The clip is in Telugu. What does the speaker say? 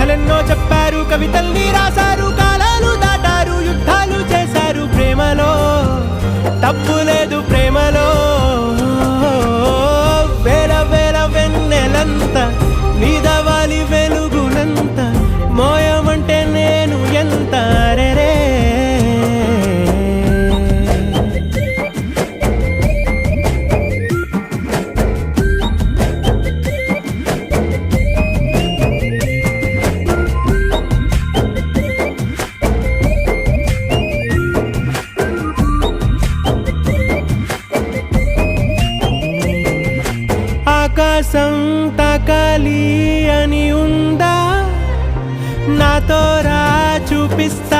కథలెన్నో చెప్పారు, కవితల్ని రాశారు, కాలాలు దాటారు, యుద్ధాలు చేశారు. ప్రేమలో తప్పు లేదు, ప్రేమలో వేల వేల వెన్నెలంత నీదవాలి వెలుగునంత మోయమంటే నేను ఎంత రే. ఆకాశం తాకాలి అని ఉందా, నాతో రా చూపిస్తా